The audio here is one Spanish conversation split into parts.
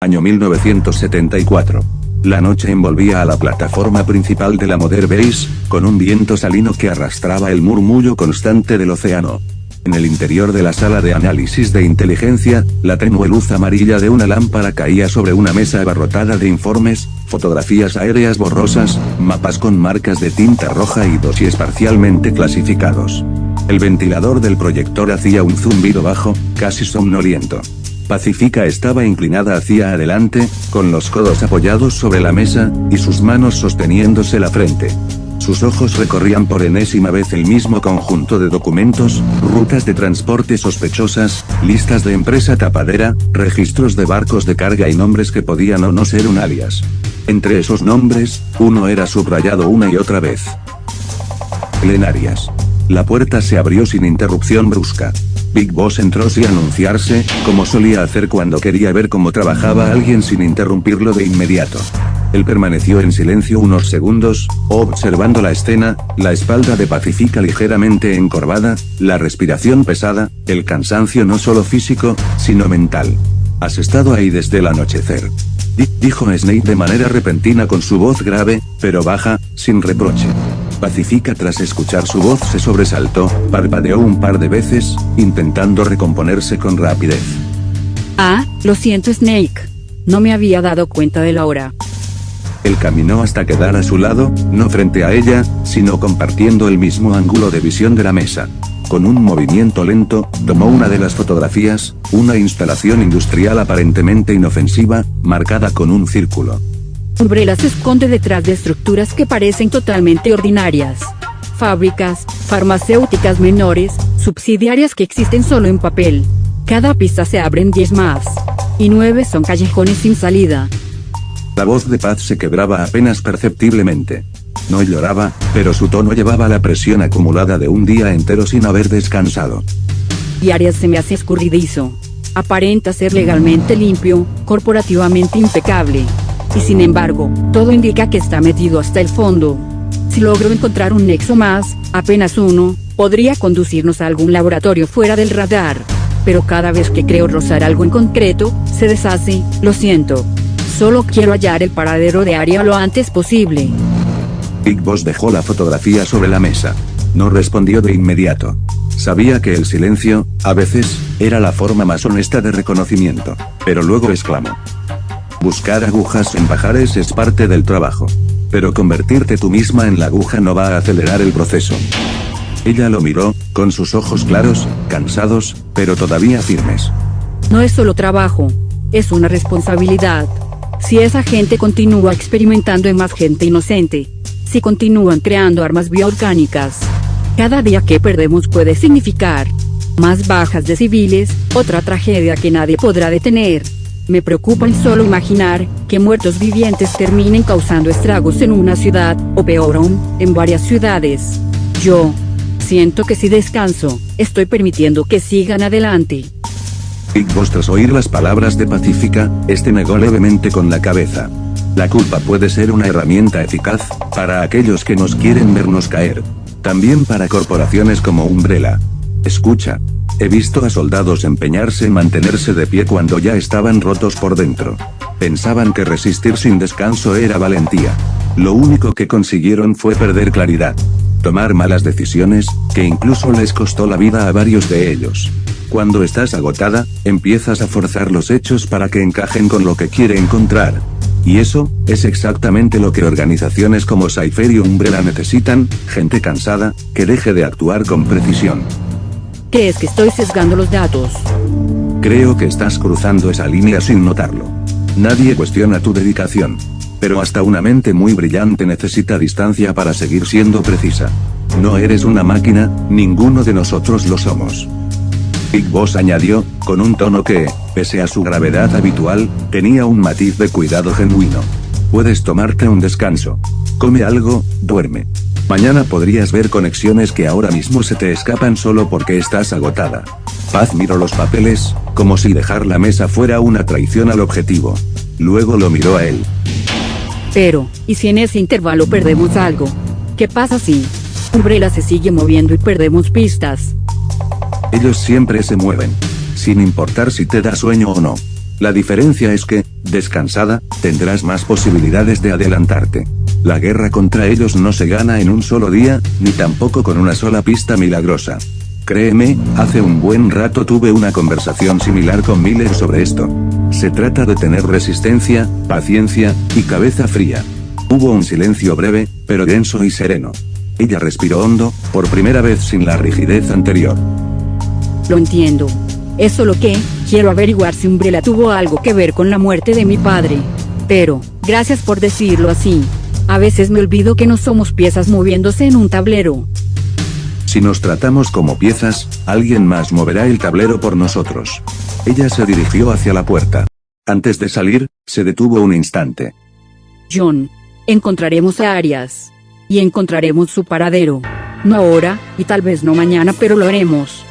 Año 1974. La noche envolvía a la plataforma principal de la Mother Base, con un viento salino que arrastraba el murmullo constante del océano. En el interior de la sala de análisis de inteligencia, la tenue luz amarilla de una lámpara caía sobre una mesa abarrotada de informes, fotografías aéreas borrosas, mapas con marcas de tinta roja y dosieres parcialmente clasificados. El ventilador del proyector hacía un zumbido bajo, casi somnoliento. Pacifica estaba inclinada hacia adelante, con los codos apoyados sobre la mesa, y sus manos sosteniéndose la frente. Sus ojos recorrían por enésima vez el mismo conjunto de documentos, rutas de transporte sospechosas, listas de empresa tapadera, registros de barcos de carga y nombres que podían o no ser un alias. Entre esos nombres, uno era subrayado una y otra vez. Glenn Arias. La puerta se abrió sin interrupción brusca. Big Boss entró sin anunciarse, como solía hacer cuando quería ver cómo trabajaba alguien sin interrumpirlo de inmediato. Él permaneció en silencio unos segundos, observando la escena, la espalda de Pacifica ligeramente encorvada, la respiración pesada, el cansancio no solo físico, sino mental. «Has estado ahí desde el anochecer», dijo Snake de manera repentina con su voz grave, pero baja, sin reproche. Pacifica, tras escuchar su voz, se sobresaltó, parpadeó un par de veces, intentando recomponerse con rapidez. Ah, lo siento, Snake. No me había dado cuenta de la hora. Él caminó hasta quedar a su lado, no frente a ella, sino compartiendo el mismo ángulo de visión de la mesa. Con un movimiento lento, tomó una de las fotografías, una instalación industrial aparentemente inofensiva, marcada con un círculo. Umbrella se esconde detrás de estructuras que parecen totalmente ordinarias. Fábricas, farmacéuticas menores, subsidiarias que existen solo en papel. Cada pista se abren 10 más. Y 9 son callejones sin salida. La voz de Paz se quebraba apenas perceptiblemente. No lloraba, pero su tono llevaba la presión acumulada de un día entero sin haber descansado. Y Arias se me hace escurridizo. Aparenta ser legalmente limpio, corporativamente impecable. Y sin embargo, todo indica que está metido hasta el fondo. Si logro encontrar un nexo más, apenas uno, podría conducirnos a algún laboratorio fuera del radar. Pero cada vez que creo rozar algo en concreto, se deshace. Lo siento. Solo quiero hallar el paradero de Aria lo antes posible. Big Boss dejó la fotografía sobre la mesa. No respondió de inmediato. Sabía que el silencio, a veces, era la forma más honesta de reconocimiento. Pero luego exclamó. Buscar agujas en pajares es parte del trabajo. Pero convertirte tú misma en la aguja no va a acelerar el proceso. Ella lo miró, con sus ojos claros, cansados, pero todavía firmes. No es solo trabajo. Es una responsabilidad. Si esa gente continúa experimentando en más gente inocente. Si continúan creando armas bioorgánicas. Cada día que perdemos puede significar más bajas de civiles, otra tragedia que nadie podrá detener. Me preocupa el solo imaginar que muertos vivientes terminen causando estragos en una ciudad, o peor aún, en varias ciudades. Yo siento que si descanso, estoy permitiendo que sigan adelante. Big Boss, tras oír las palabras de Pacifica, negó levemente con la cabeza. La culpa puede ser una herramienta eficaz, para aquellos que nos quieren vernos caer. También para corporaciones como Umbrella. Escucha. He visto a soldados empeñarse en mantenerse de pie cuando ya estaban rotos por dentro. Pensaban que resistir sin descanso era valentía. Lo único que consiguieron fue perder claridad. Tomar malas decisiones, que incluso les costó la vida a varios de ellos. Cuando estás agotada, empiezas a forzar los hechos para que encajen con lo que quiere encontrar. Y eso, es exactamente lo que organizaciones como Cypher y Umbrella necesitan, gente cansada, que deje de actuar con precisión. ¿Qué es que estoy sesgando los datos? Creo que estás cruzando esa línea sin notarlo. Nadie cuestiona tu dedicación. Pero hasta una mente muy brillante necesita distancia para seguir siendo precisa. No eres una máquina, ninguno de nosotros lo somos. Big Boss añadió, con un tono que, pese a su gravedad habitual, tenía un matiz de cuidado genuino. Puedes tomarte un descanso. Come algo, duerme. Mañana podrías ver conexiones que ahora mismo se te escapan solo porque estás agotada. Paz miró los papeles, como si dejar la mesa fuera una traición al objetivo. Luego lo miró a él. Pero, ¿y si en ese intervalo perdemos algo? ¿Qué pasa si Umbrella se sigue moviendo y perdemos pistas? Ellos siempre se mueven. Sin importar si te da sueño o no. La diferencia es que, descansada, tendrás más posibilidades de adelantarte. La guerra contra ellos no se gana en un solo día, ni tampoco con una sola pista milagrosa. Créeme, hace un buen rato tuve una conversación similar con Miller sobre esto. Se trata de tener resistencia, paciencia, y cabeza fría. Hubo un silencio breve, pero denso y sereno. Ella respiró hondo, por primera vez sin la rigidez anterior. Lo entiendo. Es solo que, quiero averiguar si Umbrella tuvo algo que ver con la muerte de mi padre. Pero, gracias por decirlo así. A veces me olvido que no somos piezas moviéndose en un tablero. Si nos tratamos como piezas, alguien más moverá el tablero por nosotros. Ella se dirigió hacia la puerta. Antes de salir, se detuvo un instante. John, encontraremos a Arias. Y encontraremos su paradero. No ahora, y tal vez no mañana, pero lo haremos.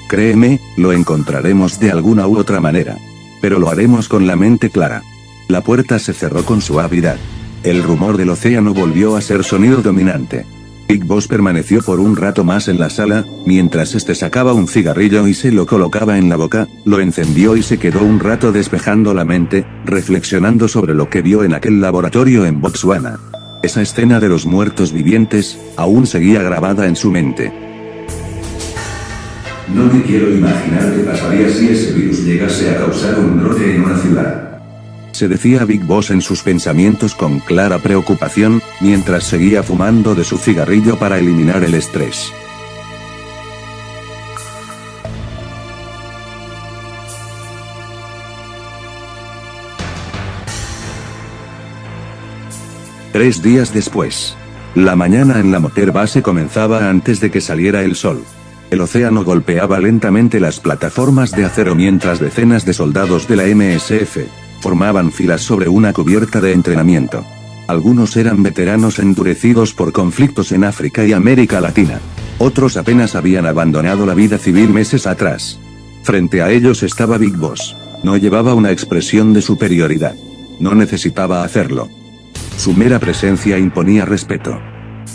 Créeme, lo encontraremos de alguna u otra manera. Pero lo haremos con la mente clara. La puerta se cerró con suavidad. El rumor del océano volvió a ser sonido dominante. Big Boss permaneció por un rato más en la sala, mientras este sacaba un cigarrillo y se lo colocaba en la boca, lo encendió y se quedó un rato despejando la mente, reflexionando sobre lo que vio en aquel laboratorio en Botswana. Esa escena de los muertos vivientes, aún seguía grabada en su mente. No me quiero imaginar qué pasaría si ese virus llegase a causar un brote en una ciudad. Se decía Big Boss en sus pensamientos con clara preocupación, mientras seguía fumando de su cigarrillo para eliminar el estrés. Tres días después. La mañana en la Motor Base comenzaba antes de que saliera el sol. El océano golpeaba lentamente las plataformas de acero mientras decenas de soldados de la MSF formaban filas sobre una cubierta de entrenamiento. Algunos eran veteranos endurecidos por conflictos en África y América Latina. Otros apenas habían abandonado la vida civil meses atrás. Frente a ellos estaba Big Boss. No llevaba una expresión de superioridad. No necesitaba hacerlo. Su mera presencia imponía respeto.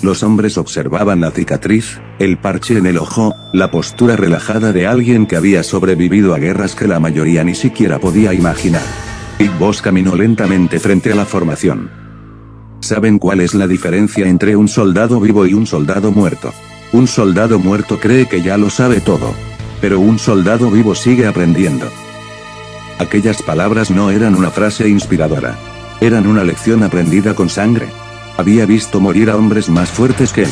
Los hombres observaban la cicatriz, el parche en el ojo, la postura relajada de alguien que había sobrevivido a guerras que la mayoría ni siquiera podía imaginar. Big Boss caminó lentamente frente a la formación. ¿Saben cuál es la diferencia entre un soldado vivo y un soldado muerto? Un soldado muerto cree que ya lo sabe todo. Pero un soldado vivo sigue aprendiendo. Aquellas palabras no eran una frase inspiradora. Eran una lección aprendida con sangre. Había visto morir a hombres más fuertes que él.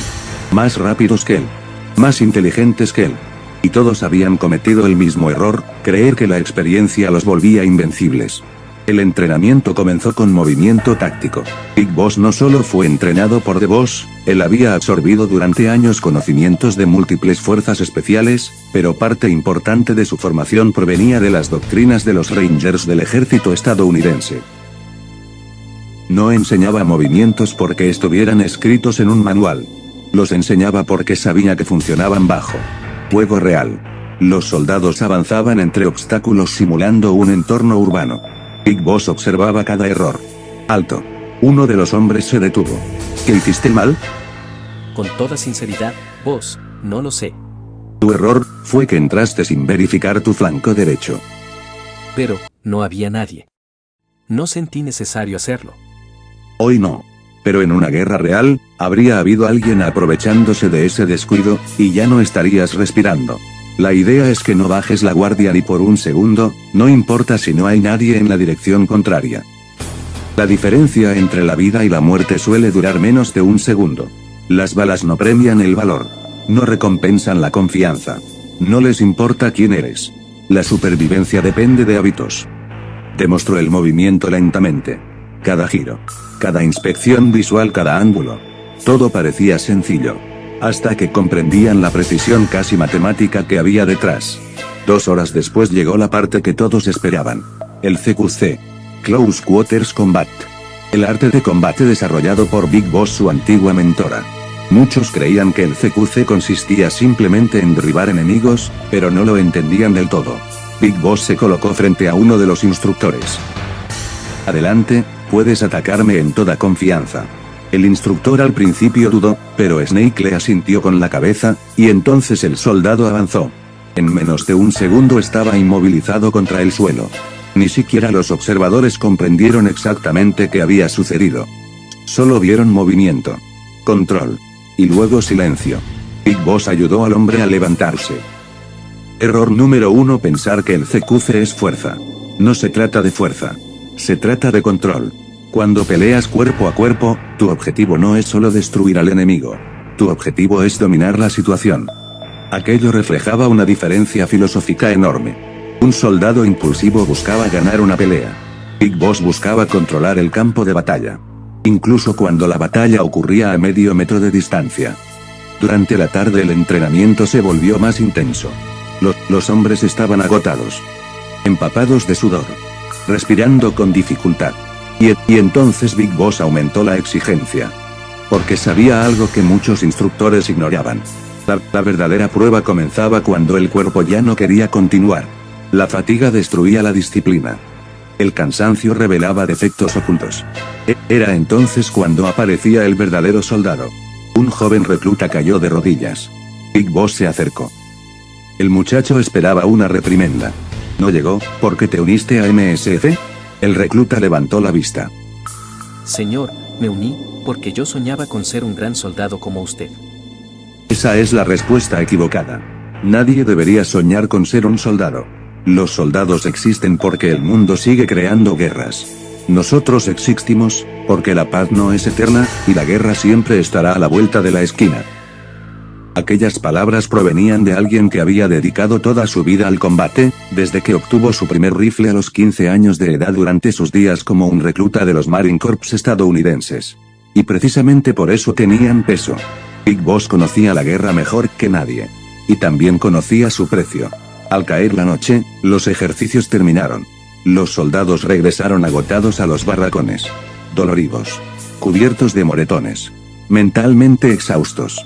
Más rápidos que él. Más inteligentes que él. Y todos habían cometido el mismo error, creer que la experiencia los volvía invencibles. El entrenamiento comenzó con movimiento táctico. Big Boss no solo fue entrenado por The Boss, él había absorbido durante años conocimientos de múltiples fuerzas especiales, pero parte importante de su formación provenía de las doctrinas de los Rangers del ejército estadounidense. No enseñaba movimientos porque estuvieran escritos en un manual. Los enseñaba porque sabía que funcionaban bajo fuego real. Los soldados avanzaban entre obstáculos simulando un entorno urbano. Big Boss observaba cada error. Alto. Uno de los hombres se detuvo. ¿Qué hiciste mal? Con toda sinceridad, Boss, no lo sé. Tu error fue que entraste sin verificar tu flanco derecho. Pero, no había nadie. No sentí necesario hacerlo. Hoy no. Pero en una guerra real, habría habido alguien aprovechándose de ese descuido, y ya no estarías respirando. La idea es que no bajes la guardia ni por un segundo, no importa si no hay nadie en la dirección contraria. La diferencia entre la vida y la muerte suele durar menos de un segundo. Las balas no premian el valor. No recompensan la confianza. No les importa quién eres. La supervivencia depende de hábitos. Demostró el movimiento lentamente. Cada giro. Cada inspección visual, cada ángulo. Todo parecía sencillo. Hasta que comprendían la precisión casi matemática que había detrás. 2 horas después llegó la parte que todos esperaban. El CQC. Close Quarters Combat. El arte de combate desarrollado por Big Boss, su antigua mentora. Muchos creían que el CQC consistía simplemente en derribar enemigos, pero no lo entendían del todo. Big Boss se colocó frente a uno de los instructores. Adelante, puedes atacarme en toda confianza. El instructor al principio dudó, pero Snake le asintió con la cabeza, y entonces el soldado avanzó. En menos de un segundo estaba inmovilizado contra el suelo. Ni siquiera los observadores comprendieron exactamente qué había sucedido. Solo vieron movimiento, control, y luego silencio. Big Boss ayudó al hombre a levantarse. Error número 1: pensar que el CQC es fuerza. No se trata de fuerza. Se trata de control. Cuando peleas cuerpo a cuerpo, tu objetivo no es solo destruir al enemigo. Tu objetivo es dominar la situación. Aquello reflejaba una diferencia filosófica enorme. Un soldado impulsivo buscaba ganar una pelea. Big Boss buscaba controlar el campo de batalla. Incluso cuando la batalla ocurría a medio metro de distancia. Durante la tarde el entrenamiento se volvió más intenso. Los hombres estaban agotados. Empapados de sudor. Respirando con dificultad. Y entonces Big Boss aumentó la exigencia. Porque sabía algo que muchos instructores ignoraban. La verdadera prueba comenzaba cuando el cuerpo ya no quería continuar. La fatiga destruía la disciplina. El cansancio revelaba defectos ocultos. Era entonces cuando aparecía el verdadero soldado. Un joven recluta cayó de rodillas. Big Boss se acercó. El muchacho esperaba una reprimenda. ¿No llegó, porque te uniste a MSF? El recluta levantó la vista. Señor, me uní, porque yo soñaba con ser un gran soldado como usted. Esa es la respuesta equivocada. Nadie debería soñar con ser un soldado. Los soldados existen porque el mundo sigue creando guerras. Nosotros existimos, porque la paz no es eterna, y la guerra siempre estará a la vuelta de la esquina. Aquellas palabras provenían de alguien que había dedicado toda su vida al combate, desde que obtuvo su primer rifle a los 15 años de edad durante sus días como un recluta de los Marine Corps estadounidenses. Y precisamente por eso tenían peso. Big Boss conocía la guerra mejor que nadie. Y también conocía su precio. Al caer la noche, los ejercicios terminaron. Los soldados regresaron agotados a los barracones. Doloridos. Cubiertos de moretones. Mentalmente exhaustos.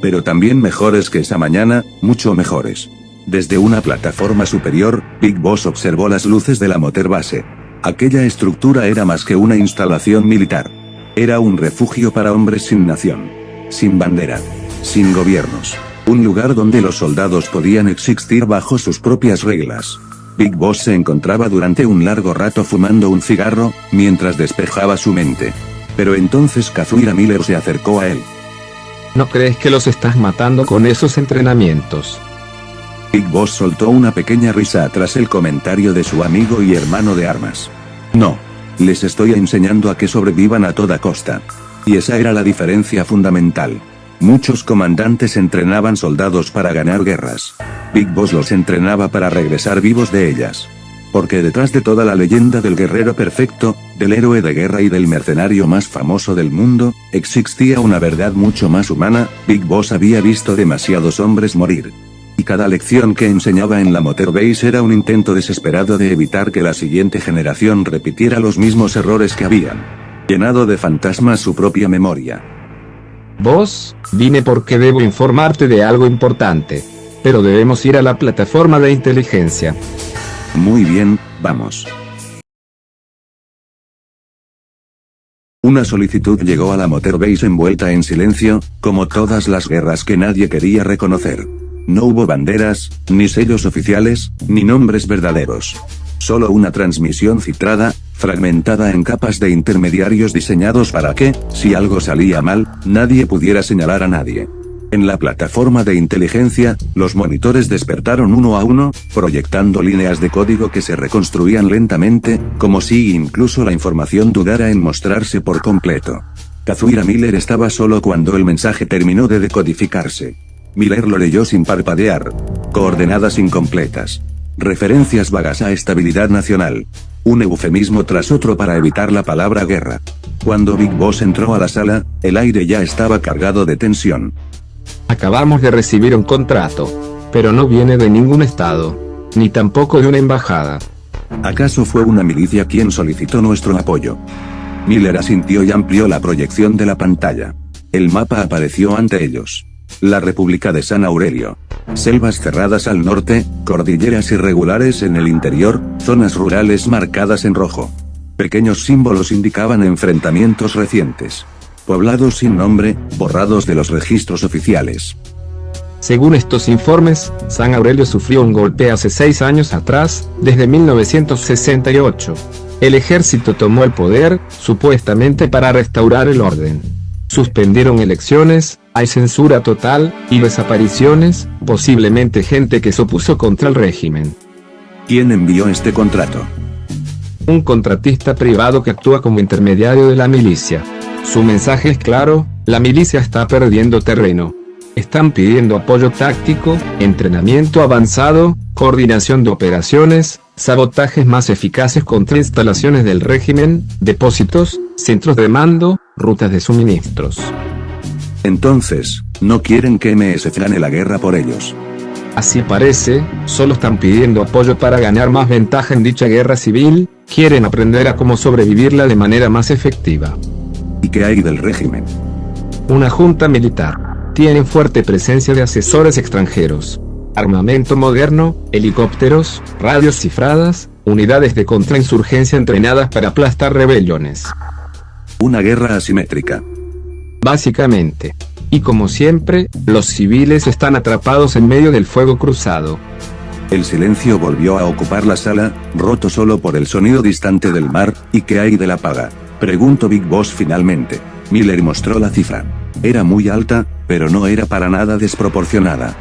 Pero también mejores que esa mañana, mucho mejores. Desde una plataforma superior, Big Boss observó las luces de la Motor Base. Aquella estructura era más que una instalación militar. Era un refugio para hombres sin nación. Sin bandera. Sin gobiernos. Un lugar donde los soldados podían existir bajo sus propias reglas. Big Boss se encontraba durante un largo rato fumando un cigarro, mientras despejaba su mente. Pero entonces Kazuhira Miller se acercó a él. ¿No crees que los estás matando con esos entrenamientos? Big Boss soltó una pequeña risa tras el comentario de su amigo y hermano de armas. No. Les estoy enseñando a que sobrevivan a toda costa. Y esa era la diferencia fundamental. Muchos comandantes entrenaban soldados para ganar guerras. Big Boss los entrenaba para regresar vivos de ellas. Porque detrás de toda la leyenda del guerrero perfecto, del héroe de guerra y del mercenario más famoso del mundo, existía una verdad mucho más humana. Big Boss había visto demasiados hombres morir. Y cada lección que enseñaba en la Motor Base era un intento desesperado de evitar que la siguiente generación repitiera los mismos errores que habían llenado de fantasmas su propia memoria. Boss, vine porque debo informarte de algo importante. Pero debemos ir a la plataforma de inteligencia. Muy bien, vamos. Una solicitud llegó a la Motor Base envuelta en silencio, como todas las guerras que nadie quería reconocer. No hubo banderas, ni sellos oficiales, ni nombres verdaderos. Solo una transmisión cifrada, fragmentada en capas de intermediarios diseñados para que, si algo salía mal, nadie pudiera señalar a nadie. En la plataforma de inteligencia, los monitores despertaron uno a uno, proyectando líneas de código que se reconstruían lentamente, como si incluso la información dudara en mostrarse por completo. Kazuhira Miller estaba solo cuando el mensaje terminó de decodificarse. Miller lo leyó sin parpadear. Coordenadas incompletas. Referencias vagas a estabilidad nacional. Un eufemismo tras otro para evitar la palabra guerra. Cuando Big Boss entró a la sala, el aire ya estaba cargado de tensión. Acabamos de recibir un contrato. Pero no viene de ningún estado. Ni tampoco de una embajada. ¿Acaso fue una milicia quien solicitó nuestro apoyo? Miller asintió y amplió la proyección de la pantalla. El mapa apareció ante ellos. La República de San Aurelio. Selvas cerradas al norte, cordilleras irregulares en el interior, zonas rurales marcadas en rojo. Pequeños símbolos indicaban enfrentamientos recientes. Poblados sin nombre, borrados de los registros oficiales. Según estos informes, San Aurelio sufrió un golpe hace 6 años atrás, desde 1968. El ejército tomó el poder, supuestamente para restaurar el orden. Suspendieron elecciones, hay censura total, y desapariciones, posiblemente gente que se opuso contra el régimen. ¿Quién envió este contrato? Un contratista privado que actúa como intermediario de la milicia. Su mensaje es claro: la milicia está perdiendo terreno. Están pidiendo apoyo táctico, entrenamiento avanzado, coordinación de operaciones, sabotajes más eficaces contra instalaciones del régimen, depósitos, centros de mando, rutas de suministros. Entonces, ¿no quieren que MS gane la guerra por ellos? Así parece, solo están pidiendo apoyo para ganar más ventaja en dicha guerra civil, quieren aprender a cómo sobrevivirla de manera más efectiva. ¿Y qué hay del régimen? Una junta militar. Tienen fuerte presencia de asesores extranjeros. Armamento moderno, helicópteros, radios cifradas, unidades de contrainsurgencia entrenadas para aplastar rebeliones. Una guerra asimétrica. Básicamente. Y como siempre, los civiles están atrapados en medio del fuego cruzado. El silencio volvió a ocupar la sala, roto solo por el sonido distante del mar. ¿Y qué hay de la paga?, preguntó Big Boss finalmente. Miller mostró la cifra. Era muy alta, pero no era para nada desproporcionada.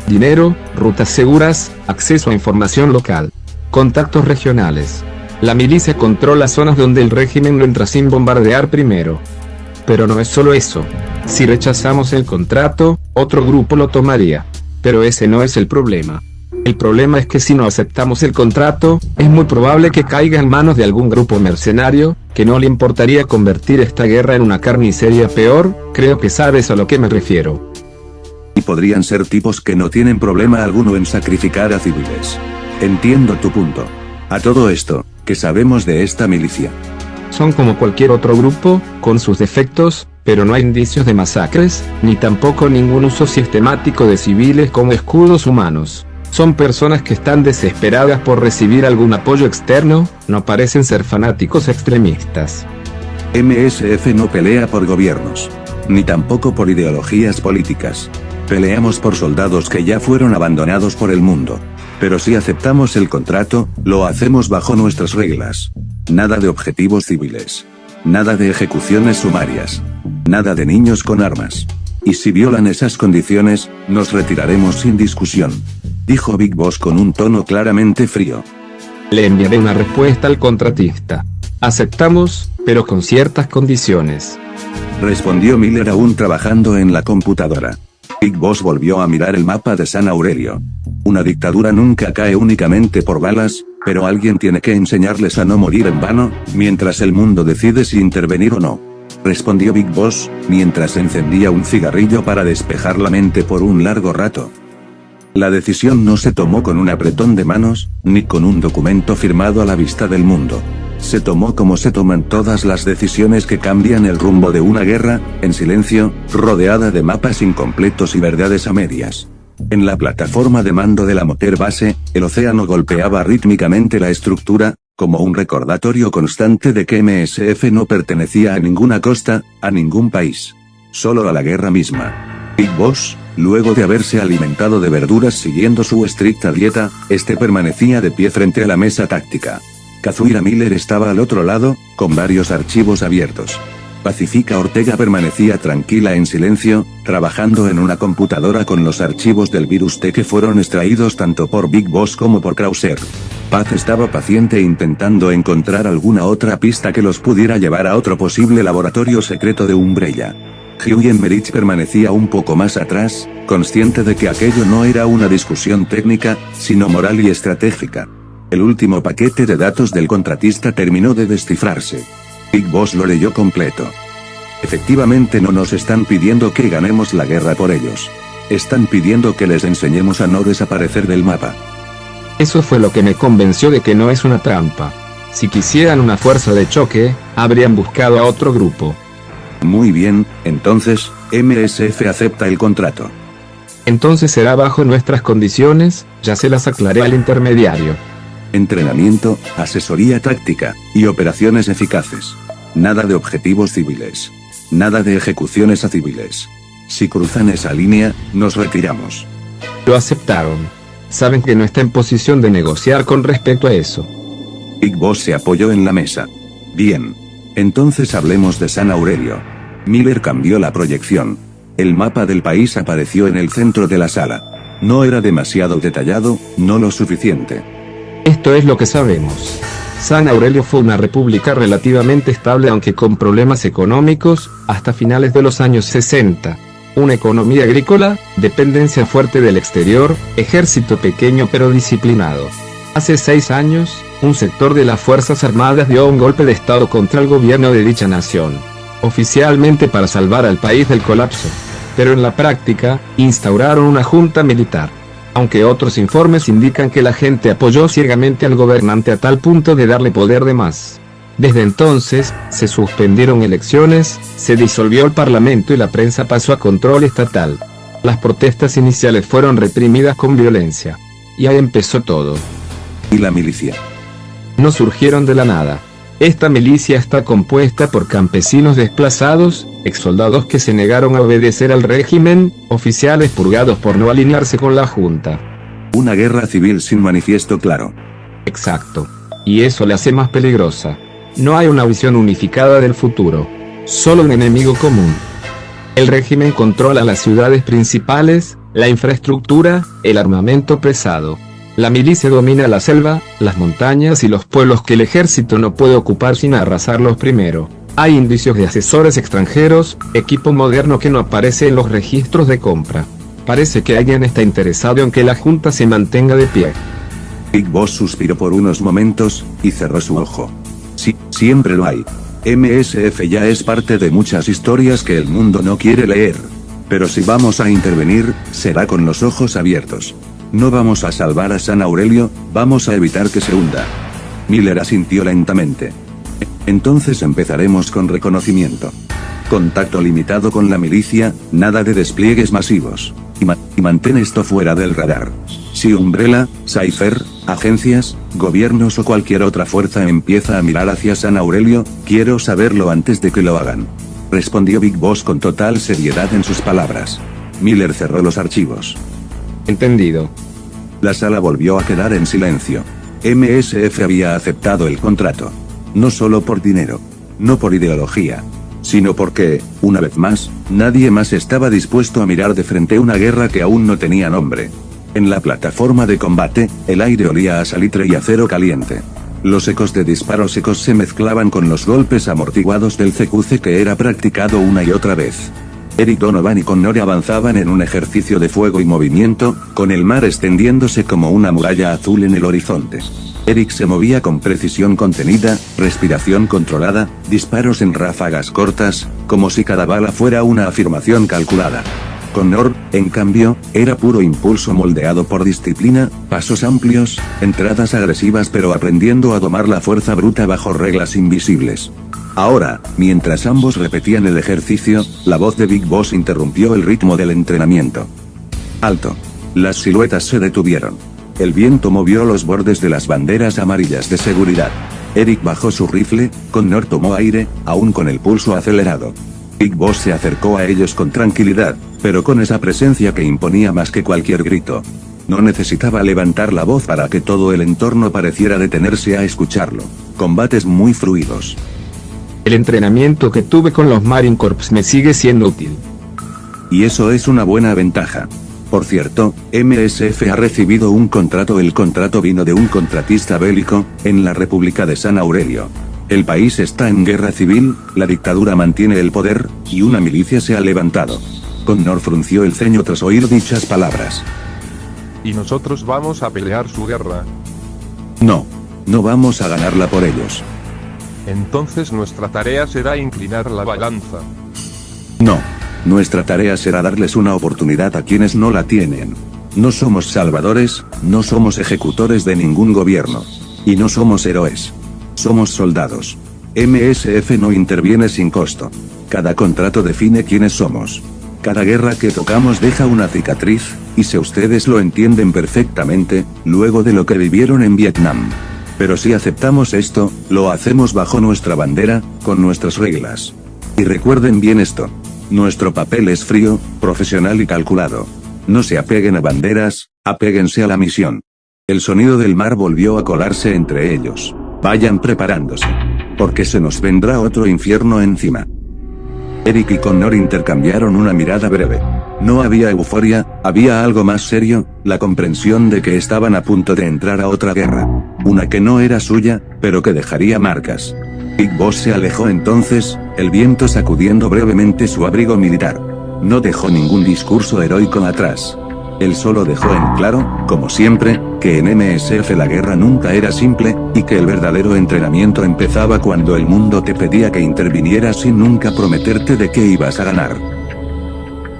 Dinero, rutas seguras, acceso a información local, contactos regionales. La milicia controla zonas donde el régimen no entra sin bombardear primero. Pero no es solo eso. Si rechazamos el contrato, otro grupo lo tomaría. Pero ese no es el problema. El problema es que si no aceptamos el contrato, es muy probable que caiga en manos de algún grupo mercenario, que no le importaría convertir esta guerra en una carnicería peor. Creo que sabes a lo que me refiero. Y podrían ser tipos que no tienen problema alguno en sacrificar a civiles. Entiendo tu punto. A todo esto, ¿qué sabemos de esta milicia? Son como cualquier otro grupo, con sus defectos, pero no hay indicios de masacres, ni tampoco ningún uso sistemático de civiles como escudos humanos. Son personas que están desesperadas por recibir algún apoyo externo, no parecen ser fanáticos extremistas. MSF no pelea por gobiernos, ni tampoco por ideologías políticas. Peleamos por soldados que ya fueron abandonados por el mundo. Pero si aceptamos el contrato, lo hacemos bajo nuestras reglas. Nada de objetivos civiles. Nada de ejecuciones sumarias. Nada de niños con armas. Y si violan esas condiciones, nos retiraremos sin discusión, dijo Big Boss con un tono claramente frío. Le enviaré una respuesta al contratista. Aceptamos, pero con ciertas condiciones, respondió Miller aún trabajando en la computadora. Big Boss volvió a mirar el mapa de San Aurelio. Una dictadura nunca cae únicamente por balas, pero alguien tiene que enseñarles a no morir en vano, mientras el mundo decide si intervenir o no, respondió Big Boss, mientras encendía un cigarrillo para despejar la mente por un largo rato. La decisión no se tomó con un apretón de manos, ni con un documento firmado a la vista del mundo. Se tomó como se toman todas las decisiones que cambian el rumbo de una guerra, en silencio, rodeada de mapas incompletos y verdades a medias. En la plataforma de mando de la Motor Base, el océano golpeaba rítmicamente la estructura, como un recordatorio constante de que MSF no pertenecía a ninguna costa, a ningún país. Solo a la guerra misma. Big Boss, luego de haberse alimentado de verduras siguiendo su estricta dieta, permanecía de pie frente a la mesa táctica. Kazuhira Miller estaba al otro lado, con varios archivos abiertos. Pacifica Ortega permanecía tranquila en silencio, trabajando en una computadora con los archivos del virus T que fueron extraídos tanto por Big Boss como por Krauser. Paz estaba paciente intentando encontrar alguna otra pista que los pudiera llevar a otro posible laboratorio secreto de Umbrella. Hughie Emmerich permanecía un poco más atrás, consciente de que aquello no era una discusión técnica, sino moral y estratégica. El último paquete de datos del contratista terminó de descifrarse. Big Boss lo leyó completo. Efectivamente no nos están pidiendo que ganemos la guerra por ellos. Están pidiendo que les enseñemos a no desaparecer del mapa. Eso fue lo que me convenció de que no es una trampa. Si quisieran una fuerza de choque, habrían buscado a otro grupo. Muy bien, entonces, MSF acepta el contrato. Entonces será bajo nuestras condiciones, ya se las aclaré al intermediario. Entrenamiento, asesoría táctica, y operaciones eficaces. Nada de objetivos civiles. Nada de ejecuciones a civiles. Si cruzan esa línea, nos retiramos. Lo aceptaron. Saben que no está en posición de negociar con respecto a eso. Big Boss se apoyó en la mesa. Bien. Entonces hablemos de San Aurelio. Miller cambió la proyección. El mapa del país apareció en el centro de la sala. No era demasiado detallado, no lo suficiente. Esto es lo que sabemos. San Aurelio fue una república relativamente estable aunque con problemas económicos, hasta finales de los años 60. Una economía agrícola, dependencia fuerte del exterior, ejército pequeño pero disciplinado. Hace 6 años, un sector de las Fuerzas Armadas dio un golpe de estado contra el gobierno de dicha nación. Oficialmente para salvar al país del colapso. Pero en la práctica, instauraron una junta militar. Aunque otros informes indican que la gente apoyó ciegamente al gobernante a tal punto de darle poder de más. Desde entonces, se suspendieron elecciones, se disolvió el parlamento y la prensa pasó a control estatal. Las protestas iniciales fueron reprimidas con violencia. Y ahí empezó todo. ¿Y la milicia? No surgieron de la nada. Esta milicia está compuesta por campesinos desplazados, exsoldados que se negaron a obedecer al régimen, oficiales purgados por no alinearse con la junta. Una guerra civil sin manifiesto claro. Exacto. Y eso la hace más peligrosa. No hay una visión unificada del futuro. Solo un enemigo común. El régimen controla las ciudades principales, la infraestructura, el armamento pesado. La milicia domina la selva, las montañas y los pueblos que el ejército no puede ocupar sin arrasarlos primero. Hay indicios de asesores extranjeros, equipo moderno que no aparece en los registros de compra. Parece que alguien está interesado en que la junta se mantenga de pie. Big Boss suspiró por unos momentos, y cerró su ojo. Sí, siempre lo hay. MSF ya es parte de muchas historias que el mundo no quiere leer. Pero si vamos a intervenir, será con los ojos abiertos. No vamos a salvar a San Aurelio, vamos a evitar que se hunda. Miller asintió lentamente. Entonces empezaremos con reconocimiento. Contacto limitado con la milicia, nada de despliegues masivos. Y mantén esto fuera del radar. Si Umbrella, Cypher, agencias, gobiernos o cualquier otra fuerza empieza a mirar hacia San Aurelio, quiero saberlo antes de que lo hagan. Respondió Big Boss con total seriedad en sus palabras. Miller cerró los archivos. Entendido. La sala volvió a quedar en silencio. MSF había aceptado el contrato. No solo por dinero. No por ideología. Sino porque, una vez más, nadie más estaba dispuesto a mirar de frente una guerra que aún no tenía nombre. En la plataforma de combate, el aire olía a salitre y acero caliente. Los ecos de disparos secos se mezclaban con los golpes amortiguados del CQC que era practicado una y otra vez. Eric Donovan y Connor avanzaban en un ejercicio de fuego y movimiento, con el mar extendiéndose como una muralla azul en el horizonte. Eric se movía con precisión contenida, respiración controlada, disparos en ráfagas cortas, como si cada bala fuera una afirmación calculada. Connor, en cambio, era puro impulso moldeado por disciplina, pasos amplios, entradas agresivas pero aprendiendo a domar la fuerza bruta bajo reglas invisibles. Ahora, mientras ambos repetían el ejercicio, la voz de Big Boss interrumpió el ritmo del entrenamiento. Alto. Las siluetas se detuvieron. El viento movió los bordes de las banderas amarillas de seguridad. Eric bajó su rifle, Connor tomó aire, aún con el pulso acelerado. Big Boss se acercó a ellos con tranquilidad, pero con esa presencia que imponía más que cualquier grito. No necesitaba levantar la voz para que todo el entorno pareciera detenerse a escucharlo. Combates muy fluidos. El entrenamiento que tuve con los Marine Corps me sigue siendo útil. Y eso es una buena ventaja. Por cierto, MSF ha recibido un contrato. El contrato vino de un contratista bélico, en la República de San Aurelio. El país está en guerra civil, la dictadura mantiene el poder, y una milicia se ha levantado. Connor frunció el ceño tras oír dichas palabras. ¿Y nosotros vamos a pelear su guerra? No. No vamos a ganarla por ellos. Entonces nuestra tarea será inclinar la balanza. No. Nuestra tarea será darles una oportunidad a quienes no la tienen. No somos salvadores, no somos ejecutores de ningún gobierno. Y no somos héroes. Somos soldados. MSF no interviene sin costo. Cada contrato define quiénes somos. Cada guerra que tocamos deja una cicatriz, y si ustedes lo entienden perfectamente, luego de lo que vivieron en Vietnam. Pero si aceptamos esto, lo hacemos bajo nuestra bandera, con nuestras reglas. Y recuerden bien esto. Nuestro papel es frío, profesional y calculado. No se apeguen a banderas, apéguense a la misión. El sonido del mar volvió a colarse entre ellos. Vayan preparándose. Porque se nos vendrá otro infierno encima. Eric y Connor intercambiaron una mirada breve. No había euforia, había algo más serio, la comprensión de que estaban a punto de entrar a otra guerra. Una que no era suya, pero que dejaría marcas. Big Boss se alejó entonces, el viento sacudiendo brevemente su abrigo militar. No dejó ningún discurso heroico atrás. Él solo dejó en claro, como siempre, que en MSF la guerra nunca era simple, y que el verdadero entrenamiento empezaba cuando el mundo te pedía que intervinieras sin nunca prometerte de que ibas a ganar.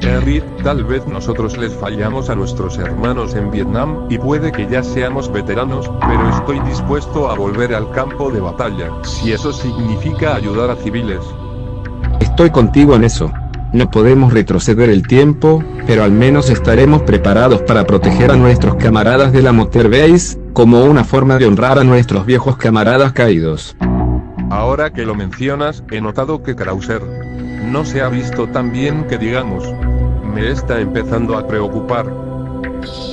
Eric, tal vez nosotros les fallamos a nuestros hermanos en Vietnam, y puede que ya seamos veteranos, pero estoy dispuesto a volver al campo de batalla, si eso significa ayudar a civiles. Estoy contigo en eso. No podemos retroceder el tiempo, pero al menos estaremos preparados para proteger a nuestros camaradas de la Motor Base, como una forma de honrar a nuestros viejos camaradas caídos. Ahora que lo mencionas, he notado que Krauser no se ha visto tan bien que digamos. Me está empezando a preocupar.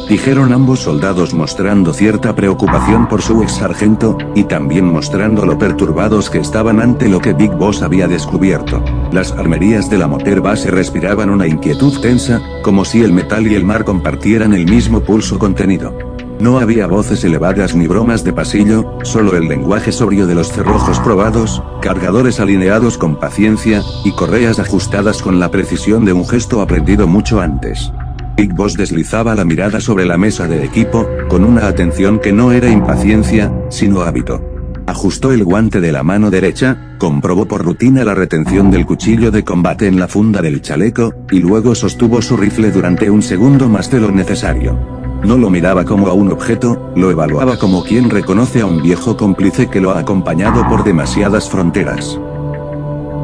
Dijeron ambos soldados mostrando cierta preocupación por su ex sargento, y también mostrando lo perturbados que estaban ante lo que Big Boss había descubierto. Las armerías de la Motor Base respiraban una inquietud tensa, como si el metal y el mar compartieran el mismo pulso contenido. No había voces elevadas ni bromas de pasillo, solo el lenguaje sobrio de los cerrojos probados, cargadores alineados con paciencia, y correas ajustadas con la precisión de un gesto aprendido mucho antes. Big Boss deslizaba la mirada sobre la mesa de equipo, con una atención que no era impaciencia, sino hábito. Ajustó el guante de la mano derecha, comprobó por rutina la retención del cuchillo de combate en la funda del chaleco, y luego sostuvo su rifle durante un segundo más de lo necesario. No lo miraba como a un objeto, lo evaluaba como quien reconoce a un viejo cómplice que lo ha acompañado por demasiadas fronteras.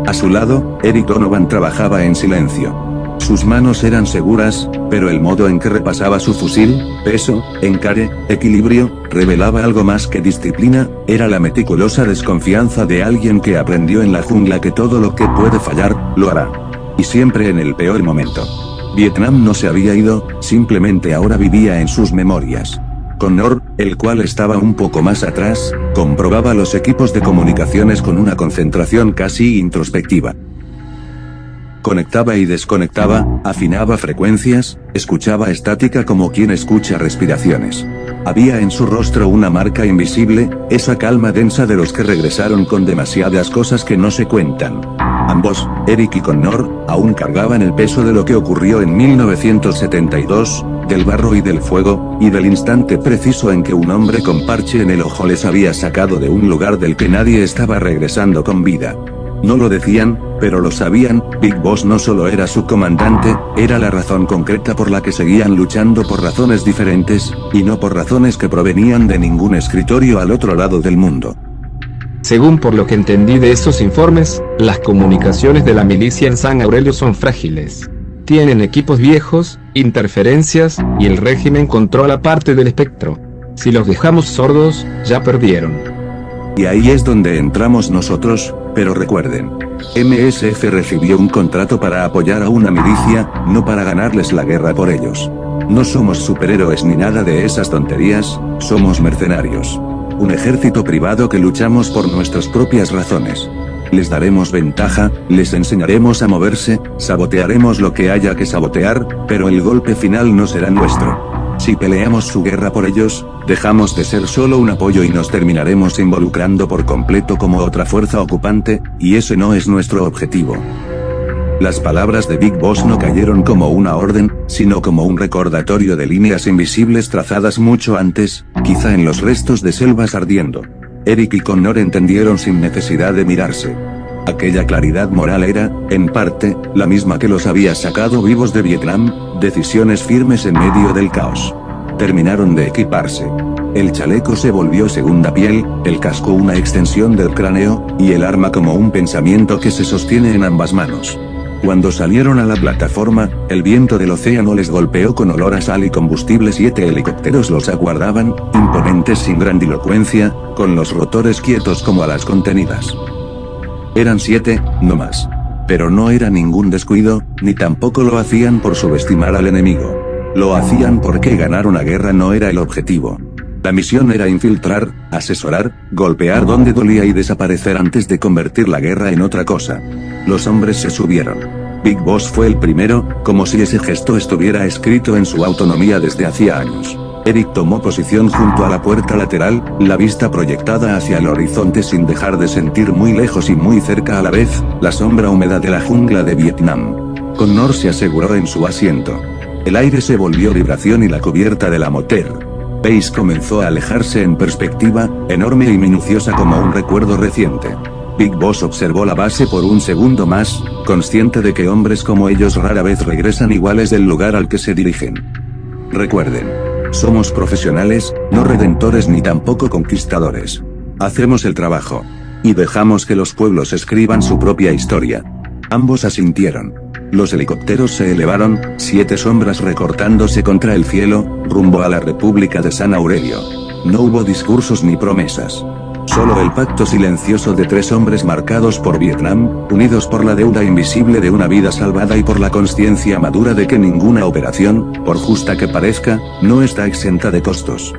A su lado, Eric Donovan trabajaba en silencio. Sus manos eran seguras, pero el modo en que repasaba su fusil, peso, encare, equilibrio, revelaba algo más que disciplina, era la meticulosa desconfianza de alguien que aprendió en la jungla que todo lo que puede fallar, lo hará. Y siempre en el peor momento. Vietnam no se había ido, simplemente ahora vivía en sus memorias. Connor, el cual estaba un poco más atrás, comprobaba los equipos de comunicaciones con una concentración casi introspectiva. Conectaba y desconectaba, afinaba frecuencias, escuchaba estática como quien escucha respiraciones. Había en su rostro una marca invisible, esa calma densa de los que regresaron con demasiadas cosas que no se cuentan. Ambos, Eric y Connor, aún cargaban el peso de lo que ocurrió en 1972, del barro y del fuego, y del instante preciso en que un hombre con parche en el ojo les había sacado de un lugar del que nadie estaba regresando con vida. No lo decían, pero lo sabían, Big Boss no solo era su comandante, era la razón concreta por la que seguían luchando por razones diferentes, y no por razones que provenían de ningún escritorio al otro lado del mundo. Según por lo que entendí de esos informes, las comunicaciones de la milicia en San Aurelio son frágiles. Tienen equipos viejos, interferencias, y el régimen controla parte del espectro. Si los dejamos sordos, ya perdieron. Y ahí es donde entramos nosotros, pero recuerden. MSF recibió un contrato para apoyar a una milicia, no para ganarles la guerra por ellos. No somos superhéroes ni nada de esas tonterías, somos mercenarios. Un ejército privado que luchamos por nuestras propias razones. Les daremos ventaja, les enseñaremos a moverse, sabotearemos lo que haya que sabotear, pero el golpe final no será nuestro. Si peleamos su guerra por ellos, dejamos de ser solo un apoyo y nos terminaremos involucrando por completo como otra fuerza ocupante, y ese no es nuestro objetivo. Las palabras de Big Boss no cayeron como una orden, sino como un recordatorio de líneas invisibles trazadas mucho antes, quizá en los restos de selvas ardiendo. Eric y Connor entendieron sin necesidad de mirarse. Aquella claridad moral era, en parte, la misma que los había sacado vivos de Vietnam, decisiones firmes en medio del caos. Terminaron de equiparse. El chaleco se volvió segunda piel, el casco una extensión del cráneo, y el arma como un pensamiento que se sostiene en ambas manos. Cuando salieron a la plataforma, el viento del océano les golpeó con olor a sal y combustible. 7 helicópteros los aguardaban, imponentes sin grandilocuencia, con los rotores quietos como alas contenidas. Eran 7, no más. Pero no era ningún descuido, ni tampoco lo hacían por subestimar al enemigo. Lo hacían porque ganar una guerra no era el objetivo. La misión era infiltrar, asesorar, golpear donde dolía y desaparecer antes de convertir la guerra en otra cosa. Los hombres se subieron. Big Boss fue el primero, como si ese gesto estuviera escrito en su autonomía desde hacía años. Eric tomó posición junto a la puerta lateral, la vista proyectada hacia el horizonte sin dejar de sentir muy lejos y muy cerca a la vez, la sombra húmeda de la jungla de Vietnam. Connor se aseguró en su asiento. El aire se volvió vibración y la cubierta de la motor base comenzó a alejarse en perspectiva, enorme y minuciosa como un recuerdo reciente. Big Boss observó la base por un segundo más, consciente de que hombres como ellos rara vez regresan iguales del lugar al que se dirigen. Recuerden. Somos profesionales, no redentores ni tampoco conquistadores. Hacemos el trabajo. Y dejamos que los pueblos escriban su propia historia. Ambos asintieron. Los helicópteros se elevaron, 7 sombras recortándose contra el cielo, rumbo a la República de San Aurelio. No hubo discursos ni promesas. Solo el pacto silencioso de 3 hombres marcados por Vietnam, unidos por la deuda invisible de una vida salvada y por la consciencia madura de que ninguna operación, por justa que parezca, no está exenta de costos.